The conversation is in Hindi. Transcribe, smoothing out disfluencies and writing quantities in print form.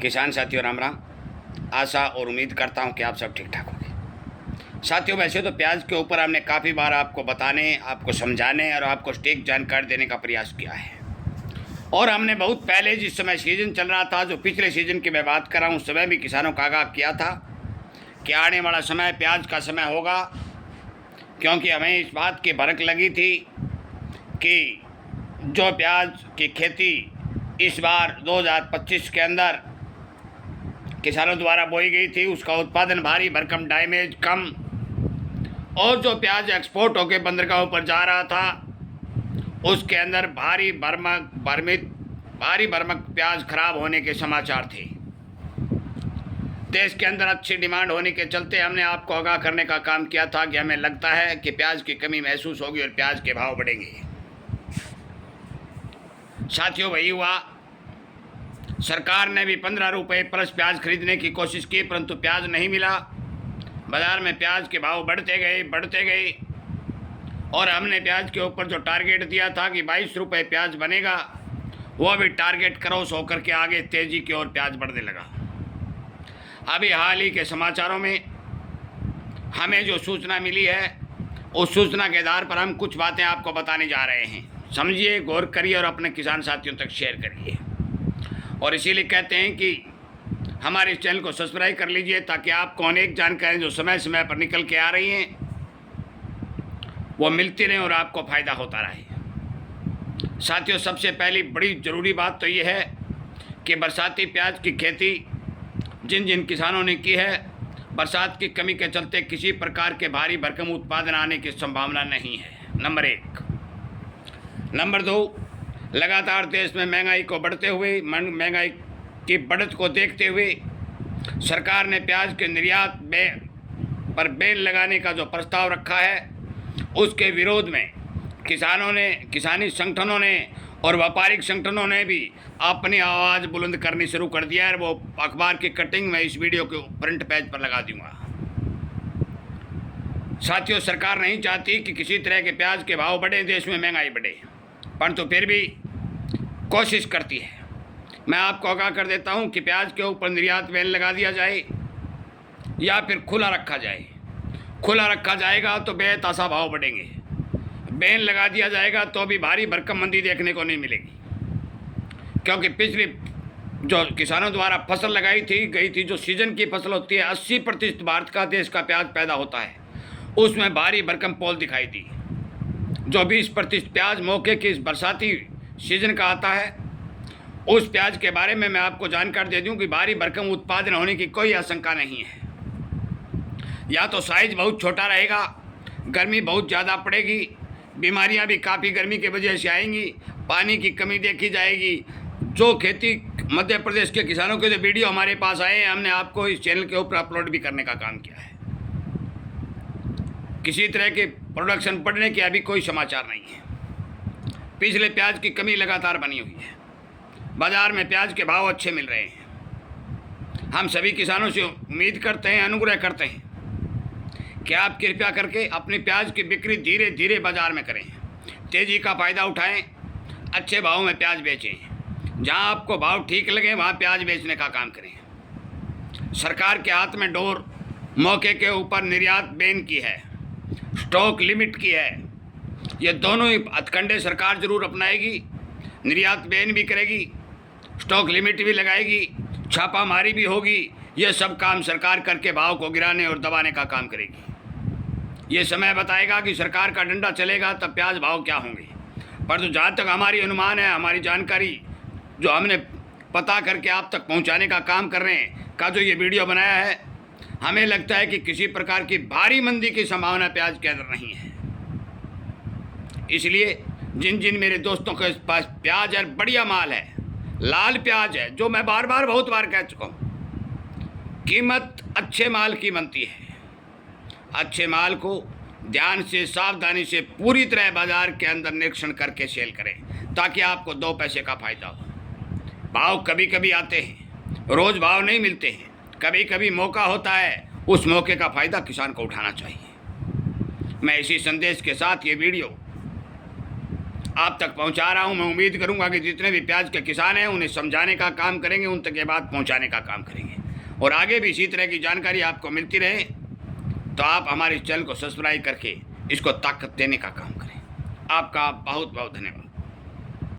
किसान साथियों राम राम। आशा और उम्मीद करता हूं कि आप सब ठीक ठाक होंगे। साथियों, वैसे तो प्याज के ऊपर हमने काफ़ी बार आपको बताने, आपको समझाने और आपको सटीक जानकारी देने का प्रयास किया है। और हमने बहुत पहले, जिस समय सीज़न चल रहा था, जो पिछले सीज़न की मैं बात कर रहा हूँ, उस समय भी किसानों का आगाह किया था कि आने वाला समय प्याज का समय होगा, क्योंकि हमें इस बात की भनक लगी थी कि जो प्याज की खेती इस बार 2025 के अंदर किसानों द्वारा बोई गई थी, उसका उत्पादन भारी भरकम, डैमेज कम, और जो प्याज एक्सपोर्ट होकर बंदरगाहों पर जा रहा था उसके अंदर भारी भरमक प्याज खराब होने के समाचार थे। देश के अंदर अच्छी डिमांड होने के चलते हमने आपको आगाह करने का काम किया था कि हमें लगता है कि प्याज की कमी महसूस होगी और प्याज के भाव बढ़ेंगे। साथियों, वही हुआ। सरकार ने भी 15 रुपये प्लस प्याज खरीदने की कोशिश की, परंतु प्याज नहीं मिला। बाज़ार में प्याज के भाव बढ़ते गए और हमने प्याज के ऊपर जो टारगेट दिया था कि 22 रुपये प्याज बनेगा, वह भी टारगेट क्रॉस होकर के आगे तेज़ी की ओर प्याज बढ़ने लगा। अभी हाल ही के समाचारों में हमें जो सूचना मिली है, उस सूचना के आधार पर हम कुछ बातें आपको बताने जा रहे हैं। समझिए, गौर करिए और अपने किसान साथियों तक शेयर करिए। और इसीलिए कहते हैं कि हमारे इस चैनल को सब्सक्राइब कर लीजिए, ताकि आपको अनेक जानकारियाँ जो समय समय पर निकल के आ रही हैं वो मिलती रहें और आपको फ़ायदा होता रहे। साथियों, सबसे पहली बड़ी ज़रूरी बात तो ये है कि बरसाती प्याज की खेती जिन जिन किसानों ने की है, बरसात की कमी के चलते किसी प्रकार के भारी भरकम उत्पादन आने की संभावना नहीं है, नंबर 1। नंबर 2, लगातार देश में महंगाई की बढ़त को देखते हुए सरकार ने प्याज के निर्यात पर बैन लगाने का जो प्रस्ताव रखा है, उसके विरोध में किसानी संगठनों ने और व्यापारिक संगठनों ने भी अपनी आवाज़ बुलंद करनी शुरू कर दिया है। वो अखबार की कटिंग में इस वीडियो के फ्रंट पेज पर लगा दूंगा। साथियों, सरकार नहीं चाहती कि किसी तरह के प्याज के भाव बढ़े, देश में महंगाई बढ़े, परंतु फिर भी कोशिश करती है। मैं आपको आगाह कर देता हूं कि प्याज के ऊपर निर्यात बैन लगा दिया जाए या फिर खुला रखा जाए। खुला रखा जाएगा तो बेतहाशा भाव बढ़ेंगे, बैन लगा दिया जाएगा तो भी भारी भरकम मंदी देखने को नहीं मिलेगी, क्योंकि पिछली जो किसानों द्वारा फसल लगाई गई थी, जो सीजन की फसल होती है, 80% भारत का देश का प्याज पैदा होता है, उसमें भारी भरकम पोल दिखाई दी। जो 20% प्याज मौके की इस बरसाती सीजन का आता है, उस प्याज के बारे में मैं आपको जानकारी दे दूं कि भारी भरकम उत्पादन होने की कोई आशंका नहीं है। या तो साइज बहुत छोटा रहेगा, गर्मी बहुत ज़्यादा पड़ेगी, बीमारियां भी काफ़ी गर्मी की वजह से आएंगी, पानी की कमी देखी जाएगी। जो खेती मध्य प्रदेश के किसानों के जो वीडियो हमारे पास आए हैं, हमने आपको इस चैनल के ऊपर अपलोड भी करने का काम किया है। किसी तरह के प्रोडक्शन बढ़ने के अभी कोई समाचार नहीं है। पिछले प्याज की कमी लगातार बनी हुई है, बाज़ार में प्याज के भाव अच्छे मिल रहे हैं। हम सभी किसानों से उम्मीद करते हैं, अनुग्रह करते हैं कि आप कृपया करके अपनी प्याज की बिक्री धीरे धीरे बाज़ार में करें, तेज़ी का फ़ायदा उठाएं, अच्छे भाव में प्याज बेचें। जहां आपको भाव ठीक लगे वहां प्याज बेचने का काम करें। सरकार के हाथ में डोर मौके के ऊपर निर्यात बैन की है, स्टॉक लिमिट की है। ये दोनों ही हथकंडे सरकार ज़रूर अपनाएगी। निर्यात बैन भी करेगी, स्टॉक लिमिट भी लगाएगी, छापामारी भी होगी। ये सब काम सरकार करके भाव को गिराने और दबाने का काम करेगी। ये समय बताएगा कि सरकार का डंडा चलेगा तब प्याज भाव क्या होंगे। परंतु जहाँ तक हमारी अनुमान है, हमारी जानकारी जो हमने पता करके आप तक पहुँचाने का काम कर रहे हैं, का जो ये वीडियो बनाया है, हमें लगता है कि किसी प्रकार की भारी मंदी की संभावना प्याज के अंदर नहीं है। इसलिए जिन जिन मेरे दोस्तों के पास प्याज है, बढ़िया माल है, लाल प्याज है, जो मैं बहुत बार कह चुका हूँ, कीमत अच्छे माल की बनती है। अच्छे माल को ध्यान से, सावधानी से, पूरी तरह बाज़ार के अंदर निरीक्षण करके सेल करें, ताकि आपको 2 पैसे का फ़ायदा हो। भाव कभी कभी आते हैं, रोज़ भाव नहीं मिलते हैं, कभी कभी मौका होता है, उस मौके का फ़ायदा किसान को उठाना चाहिए। मैं इसी संदेश के साथ ये वीडियो आप तक पहुंचा रहा हूं। मैं उम्मीद करूंगा कि जितने भी प्याज के किसान हैं उन्हें समझाने का काम करेंगे, उन तक ये बात पहुंचाने का काम करेंगे, और आगे भी इसी तरह की जानकारी आपको मिलती रहे तो आप हमारे चैनल को सब्सक्राइब करके इसको ताकत देने का काम करें। आपका बहुत बहुत धन्यवाद।